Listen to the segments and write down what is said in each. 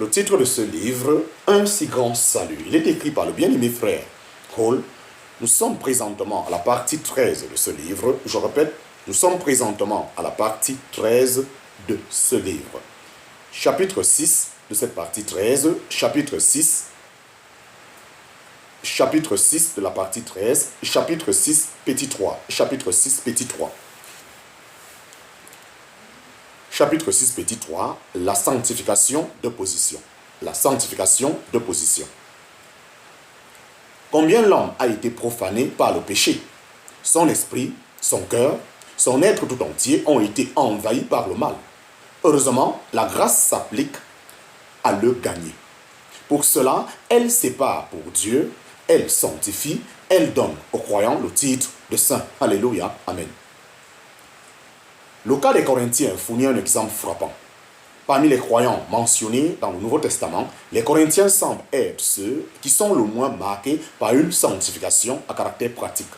Le titre de ce livre, Un si grand salut, il est écrit par le bien-aimé frère Cole. Nous sommes présentement à la partie 13 de ce livre. Je répète, nous sommes présentement à la partie 13 de ce livre. Chapitre 6 de cette partie 13, chapitre 6 de la partie 13, chapitre 6, petit 3, chapitre 6, petit 3. Chapitre 6, petit 3, la sanctification de position. La sanctification de position. Combien l'homme a été profané par le péché? Son esprit, son cœur, son être tout entier ont été envahis par le mal. Heureusement, la grâce s'applique à le gagner. Pour cela, elle sépare pour Dieu, elle sanctifie, elle donne aux croyants le titre de saint. Alléluia, amen. Le cas des Corinthiens fournit un exemple frappant. Parmi les croyants mentionnés dans le Nouveau Testament, les Corinthiens semblent être ceux qui sont le moins marqués par une sanctification à caractère pratique.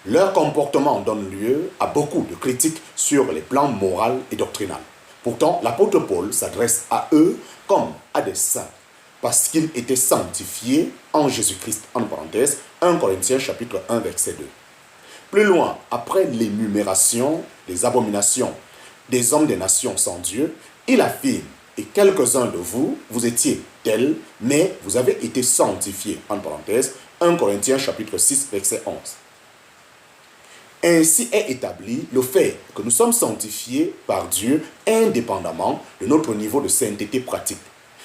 Leur comportement donne lieu à beaucoup de critiques sur les plans moral et doctrinal. Pourtant, l'apôtre Paul s'adresse à eux comme à des saints, parce qu'ils étaient sanctifiés en Jésus-Christ, en parenthèse, 1 Corinthiens chapitre 1, verset 2. Plus loin, après l'énumération des abominations des hommes des nations sans Dieu, il affirme, et quelques-uns de vous, vous étiez tels, mais vous avez été sanctifiés, en parenthèse, 1 Corinthiens chapitre 6, verset 11. Ainsi est établi le fait que nous sommes sanctifiés par Dieu indépendamment de notre niveau de sainteté pratique.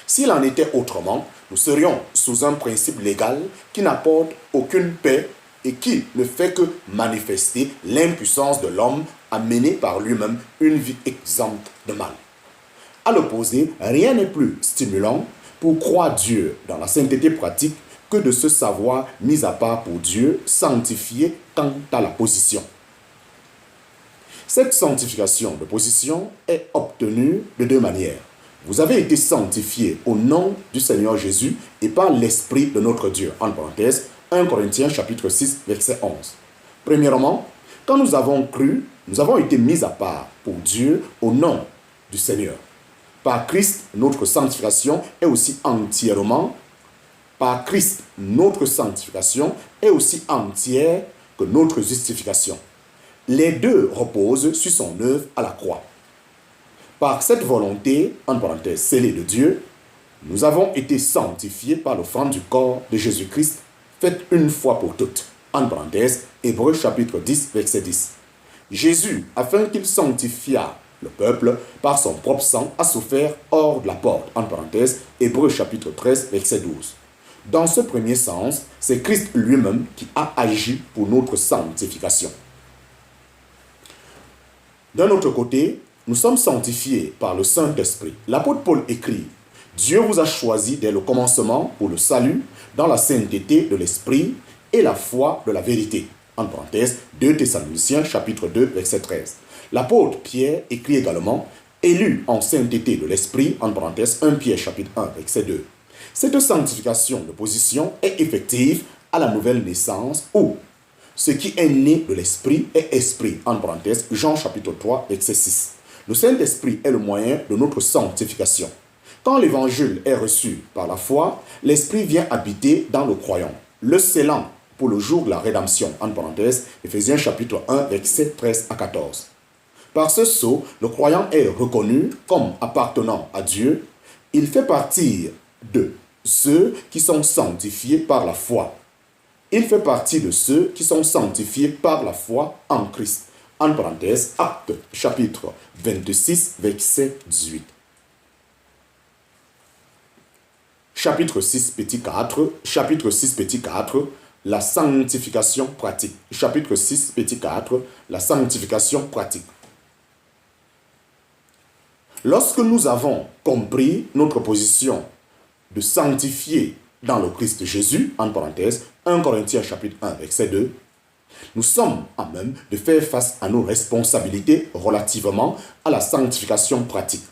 S'il en était autrement, nous serions sous un principe légal qui n'apporte aucune paix et qui ne fait que manifester l'impuissance de l'homme à mener par lui-même une vie exempte de mal. À l'opposé, rien n'est plus stimulant pour croire Dieu dans la sainteté pratique que de se savoir mis à part pour Dieu, sanctifié quant à la position. Cette sanctification de position est obtenue de deux manières. Vous avez été sanctifiés au nom du Seigneur Jésus et par l'Esprit de notre Dieu. En parenthèse, 1 Corinthiens chapitre 6, verset 11. Premièrement, quand nous avons cru, nous avons été mis à part pour Dieu au nom du Seigneur. Par Christ, notre sanctification est aussi entièrement entière que notre justification. Les deux reposent sur son œuvre à la croix. Par cette volonté, en parenthèse, scellée de Dieu, nous avons été sanctifiés par l'offrande du corps de Jésus-Christ, faite une fois pour toutes. En parenthèse, Hébreux chapitre 10, verset 10. Jésus, afin qu'il sanctifiât le peuple par son propre sang, a souffert hors de la porte. En parenthèse, Hébreux chapitre 13, verset 12. Dans ce premier sens, c'est Christ lui-même qui a agi pour notre sanctification. D'un autre côté, nous sommes sanctifiés par le Saint-Esprit. L'apôtre Paul écrit « Dieu vous a choisi dès le commencement pour le salut, dans la sainteté de l'Esprit et la foi de la vérité. » En parenthèse, 2 Thessaloniciens chapitre 2, verset 13. L'apôtre Pierre écrit également « Élu en sainteté de l'Esprit » en parenthèse, 1 Pierre chapitre 1, verset 2. Cette sanctification de position est effective à la nouvelle naissance où ce qui est né de l'Esprit est Esprit, en parenthèse, Jean chapitre 3, verset 6. Le Saint-Esprit est le moyen de notre sanctification. Quand l'Évangile est reçu par la foi, l'Esprit vient habiter dans le croyant, le scellant pour le jour de la rédemption, en parenthèse, Éphésiens chapitre 1, verset 13 à 14. Par ce sceau, le croyant est reconnu comme appartenant à Dieu. Il fait partie de ceux qui sont sanctifiés par la foi. Il fait partie de ceux qui sont sanctifiés par la foi en Christ. En parenthèse, Actes chapitre 26, verset 18. Chapitre 6, petit 4. Chapitre 6, petit 4. La sanctification pratique. Chapitre 6, petit 4. La sanctification pratique. Lorsque nous avons compris notre position de sanctifier dans le Christ Jésus, en parenthèse, 1 Corinthiens chapitre 1, verset 2, nous sommes à même de faire face à nos responsabilités relativement à la sanctification pratique.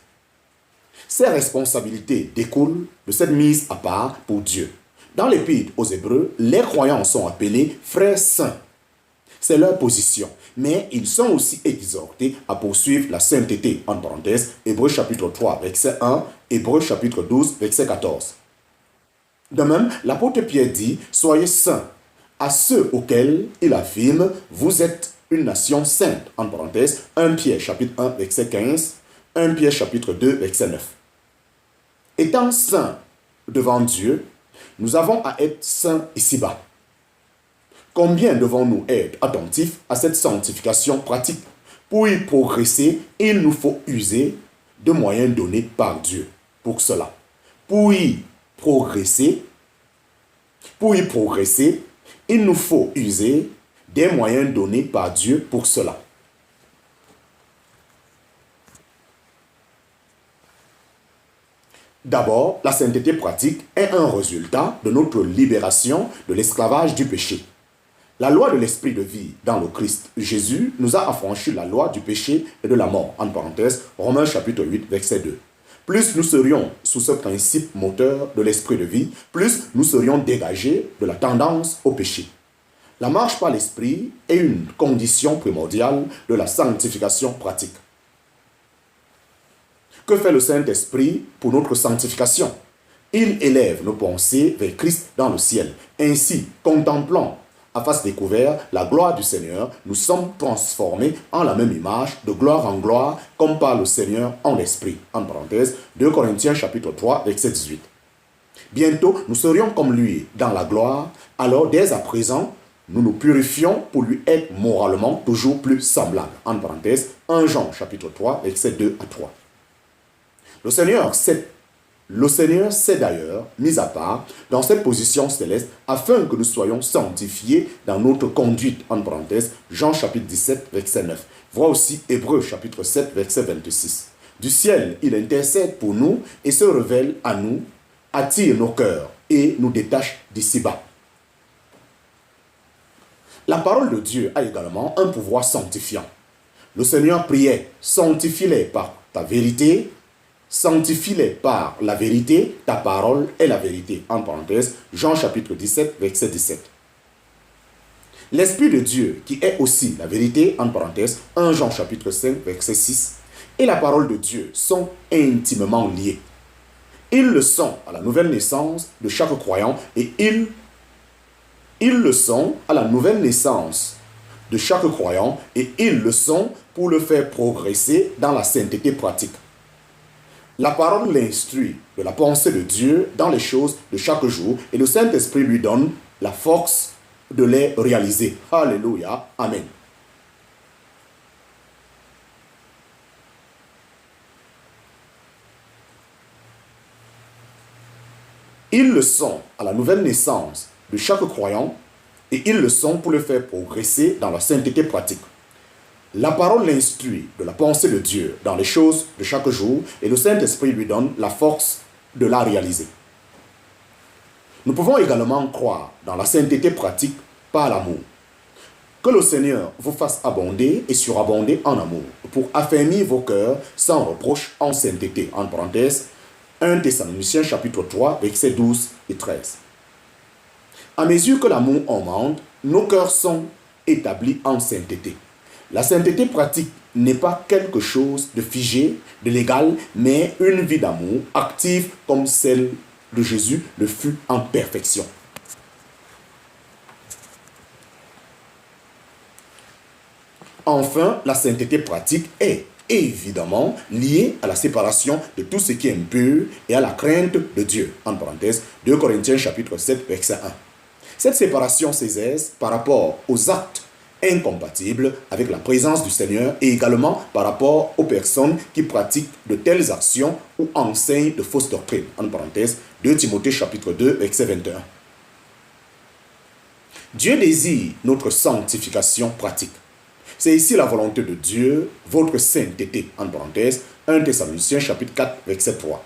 Ces responsabilités découlent de cette mise à part pour Dieu. Dans l'Épître aux Hébreux, les croyants sont appelés frères saints. C'est leur position. Mais ils sont aussi exhortés à poursuivre la sainteté, en parenthèse, Hébreux chapitre 3, verset 1, Hébreux chapitre 12, verset 14. De même, l'apôtre Pierre dit, « Soyez saints, à ceux auxquels il affirme, vous êtes une nation sainte, en parenthèse, 1 Pierre chapitre 1, verset 15, 1 Pierre chapitre 2, verset 9. Étant saints devant Dieu, nous avons à être saints ici-bas. Combien devons-nous être attentifs à cette sanctification pratique? Pour y progresser, il nous faut user de moyens donnés par Dieu pour cela. Pour y progresser, il nous faut user des moyens donnés par Dieu pour cela. D'abord, la sainteté pratique est un résultat de notre libération de l'esclavage du péché. La loi de l'esprit de vie dans le Christ Jésus nous a affranchis la loi du péché et de la mort, en parenthèse, Romains chapitre 8, verset 2. Plus nous serions sous ce principe moteur de l'esprit de vie, plus nous serions dégagés de la tendance au péché. La marche par l'esprit est une condition primordiale de la sanctification pratique. Que fait le Saint-Esprit pour notre sanctification? Il élève nos pensées vers Christ dans le ciel. Ainsi, contemplant à face découverte la gloire du Seigneur, nous sommes transformés en la même image, de gloire en gloire, comme par le Seigneur en esprit. En parenthèse, 2 Corinthiens chapitre 3, verset 18. Bientôt, nous serions comme lui dans la gloire, alors dès à présent, nous nous purifions pour lui être moralement toujours plus semblable. En parenthèse, 1 Jean chapitre 3, verset 2 à 3. Le Seigneur s'est d'ailleurs mis à part dans cette position céleste afin que nous soyons sanctifiés dans notre conduite, en parenthèse, Jean chapitre 17, verset 9. Vois aussi Hébreux chapitre 7, verset 26. Du ciel, il intercède pour nous et se révèle à nous, attire nos cœurs et nous détache d'ici-bas. La parole de Dieu a également un pouvoir sanctifiant. Le Seigneur priait, sanctifie-les par ta vérité, sanctifie-les par la vérité, ta parole est la vérité. En parenthèse, Jean chapitre 17, verset 17. L'Esprit de Dieu, qui est aussi la vérité, en parenthèse, 1 Jean chapitre 5, verset 6, et la parole de Dieu sont intimement liés. Ils le sont à la nouvelle naissance de chaque croyant et ils le sont à la nouvelle naissance de chaque croyant et ils le sont pour le faire progresser dans la sainteté pratique. La parole l'instruit de la pensée de Dieu dans les choses de chaque jour et le Saint-Esprit lui donne la force de les réaliser. Alléluia. Amen. Ils le sont à la nouvelle naissance de chaque croyant et ils le sont pour le faire progresser dans la sainteté pratique. La parole l'instruit de la pensée de Dieu dans les choses de chaque jour et le Saint-Esprit lui donne la force de la réaliser. Nous pouvons également croire dans la sainteté pratique par l'amour. Que le Seigneur vous fasse abonder et surabonder en amour pour affermir vos cœurs sans reproche en sainteté. En parenthèse, 1 Thessaloniciens chapitre 3, versets 12 et 13. À mesure que l'amour augmente, nos cœurs sont établis en sainteté. La sainteté pratique n'est pas quelque chose de figé, de légal, mais une vie d'amour active comme celle de Jésus le fut en perfection. Enfin, la sainteté pratique est évidemment liée à la séparation de tout ce qui est impur et à la crainte de Dieu. En parenthèse, 2 Corinthiens chapitre 7, verset 1. Cette séparation s'exerce par rapport aux actes incompatibles avec la présence du Seigneur et également par rapport aux personnes qui pratiquent de telles actions ou enseignent de fausses doctrines. En parenthèse, 2 Timothée chapitre 2, verset 21. Dieu désire notre sanctification pratique. C'est ici la volonté de Dieu, votre sainteté. En parenthèse, 1 Thessaloniciens chapitre 4, verset 3.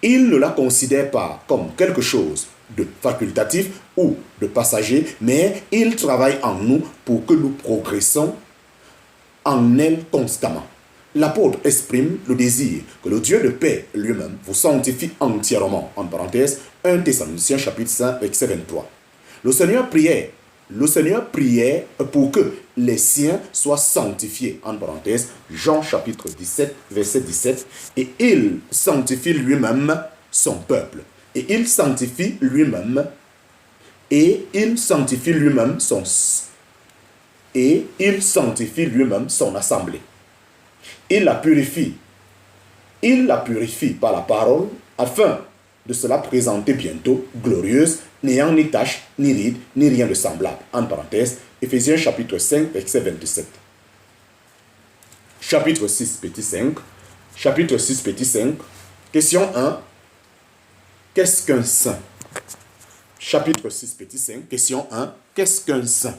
Il ne la considère pas comme quelque chose de facultatif ou de passager, mais il travaille en nous pour que nous progressons en elle constamment. L'apôtre exprime le désir que le Dieu de paix lui-même vous sanctifie entièrement. En parenthèse, 1 Thessaloniciens chapitre 5, verset 23. Le Seigneur priait le Seigneur priait pour que les siens soient sanctifiés. En parenthèse, Jean chapitre 17, verset 17. Et il sanctifie lui-même son peuple. Et il sanctifie lui-même son assemblée. Il la purifie. Il la purifie par la parole afin de se la présenter bientôt glorieuse, n'ayant ni tache, ni ride, ni rien de semblable. En parenthèse, Éphésiens chapitre 5, verset 27. Chapitre 6, petit 5. Chapitre 6, petit 5. Question 1. Qu'est-ce qu'un saint? Chapitre 6, petit 5. Question 1. Qu'est-ce qu'un saint?